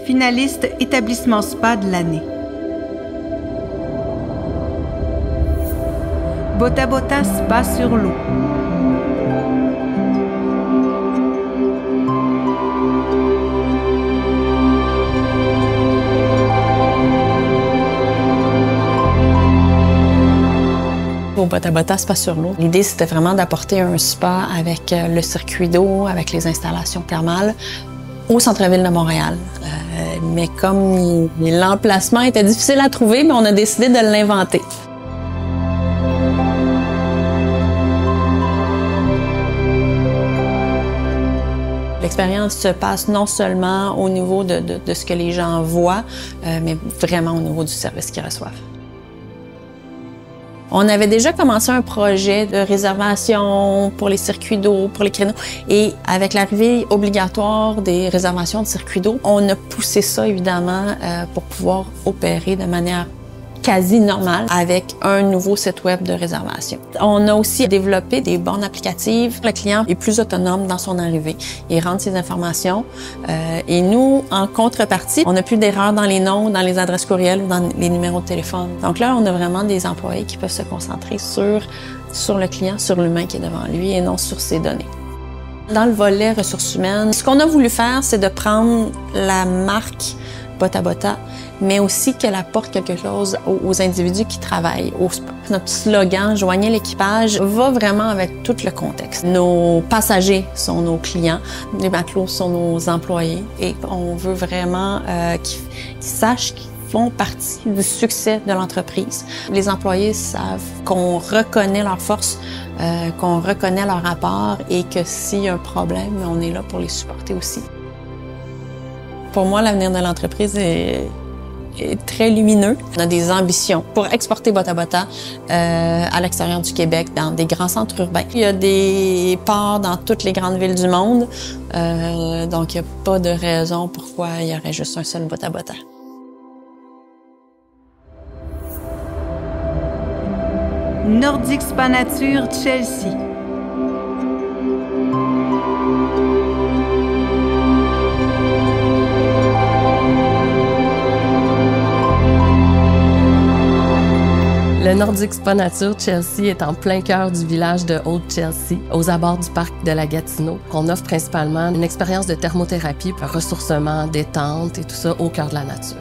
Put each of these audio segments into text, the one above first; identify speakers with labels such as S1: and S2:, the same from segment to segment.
S1: finaliste établissement spa de l'année. Bota Bota Spa sur l'eau.
S2: Au Bota Bota Spa sur l'eau, l'idée c'était vraiment d'apporter un spa avec le circuit d'eau, avec les installations thermales au centre-ville de Montréal. Mais comme l'emplacement était difficile à trouver, on a décidé de l'inventer. L'expérience se passe non seulement au niveau de ce que les gens voient, mais vraiment au niveau du service qu'ils reçoivent. On avait déjà commencé un projet de réservation pour les circuits d'eau, pour les créneaux. Et avec l'arrivée obligatoire des réservations de circuits d'eau, on a poussé ça évidemment pour pouvoir opérer de manière quasi normale avec un nouveau site web de réservation. On a aussi développé des bornes applicatives. Le client est plus autonome dans son arrivée. Il rentre ses informations et nous, en contrepartie, on n'a plus d'erreurs dans les noms, dans les adresses courriels ou dans les numéros de téléphone. Donc là, on a vraiment des employés qui peuvent se concentrer sur le client, sur l'humain qui est devant lui et non sur ses données. Dans le volet ressources humaines, ce qu'on a voulu faire, c'est de prendre la marque Bota Bota, mais aussi qu'elle apporte quelque chose aux individus qui travaillent au spa. Notre slogan « Joignez l'équipage » va vraiment avec tout le contexte. Nos passagers sont nos clients, les matelots sont nos employés et on veut vraiment qu'ils sachent qu'ils font partie du succès de l'entreprise. Les employés savent qu'on reconnaît leurs forces, qu'on reconnaît leur apport et que s'il y a un problème, on est là pour les supporter aussi. Pour moi, l'avenir de l'entreprise est très lumineux. On a des ambitions pour exporter Bota Bota à l'extérieur du Québec, dans des grands centres urbains. Il y a des ports dans toutes les grandes villes du monde, donc il n'y a pas de raison pourquoi il y aurait juste un seul Bota Bota.
S1: Nordic Spa Nature Chelsea.
S3: Le Nordic Spa Nature Chelsea est en plein cœur du village de Old Chelsea, aux abords du parc de la Gatineau. On offre principalement une expérience de thermothérapie, ressourcement, détente et tout ça au cœur de la nature.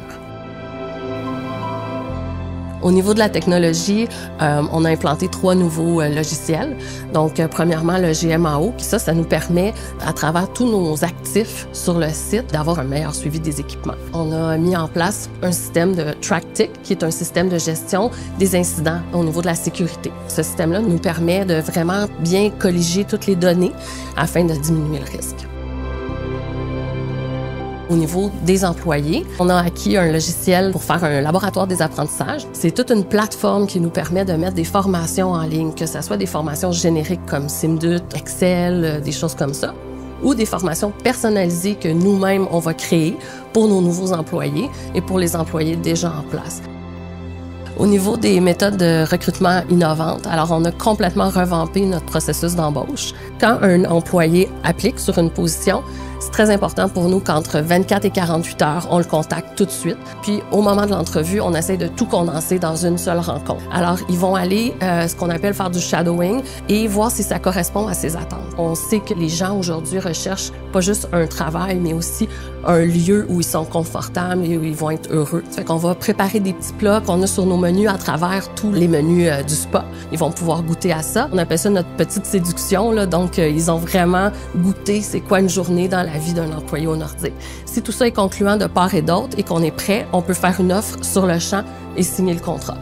S3: Au niveau de la technologie, on a implanté 3 nouveaux logiciels. Donc, premièrement, le GMAO. Ça nous permet, à travers tous nos actifs sur le site, d'avoir un meilleur suivi des équipements. On a mis en place un système de TrackTick, qui est un système de gestion des incidents au niveau de la sécurité. Ce système-là nous permet de vraiment bien colliger toutes les données afin de diminuer le risque. Au niveau des employés, on a acquis un logiciel pour faire un laboratoire des apprentissages. C'est toute une plateforme qui nous permet de mettre des formations en ligne, que ce soit des formations génériques comme Simdut, Excel, des choses comme ça, ou des formations personnalisées que nous-mêmes, on va créer pour nos nouveaux employés et pour les employés déjà en place. Au niveau des méthodes de recrutement innovantes, alors on a complètement revampé notre processus d'embauche. Quand un employé applique sur une position, c'est très important pour nous qu'entre 24 et 48 heures, on le contacte tout de suite. Puis, au moment de l'entrevue, on essaie de tout condenser dans une seule rencontre. Alors, ils vont aller, ce qu'on appelle faire du shadowing et voir si ça correspond à ses attentes. On sait que les gens aujourd'hui recherchent pas juste un travail, mais aussi un lieu où ils sont confortables et où ils vont être heureux. Ça fait qu'on va préparer des petits plats qu'on a sur nos menus à travers tous les menus du spa. Ils vont pouvoir goûter à ça. On appelle ça notre petite séduction, là. Donc, ils ont vraiment goûté c'est quoi une journée dans la vie d'un employé au Nordic. Si tout ça est concluant de part et d'autre et qu'on est prêt, on peut faire une offre sur le champ et signer le contrat.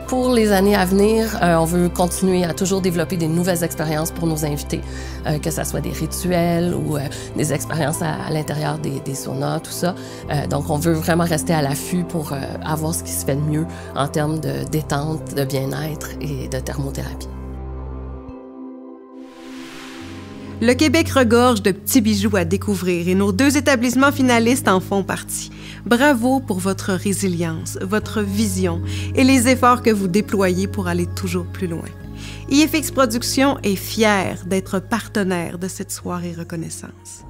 S3: Pour les années à venir, on veut continuer à toujours développer des nouvelles expériences pour nos invités, que ce soit des rituels ou des expériences à l'intérieur des saunas, tout ça. Donc, on veut vraiment rester à l'affût pour avoir ce qui se fait de mieux en termes de détente, de bien-être et de thermothérapie.
S1: Le Québec regorge de petits bijoux à découvrir et nos 2 établissements finalistes en font partie. Bravo pour votre résilience, votre vision et les efforts que vous déployez pour aller toujours plus loin. IFX Productions est fière d'être partenaire de cette soirée reconnaissance.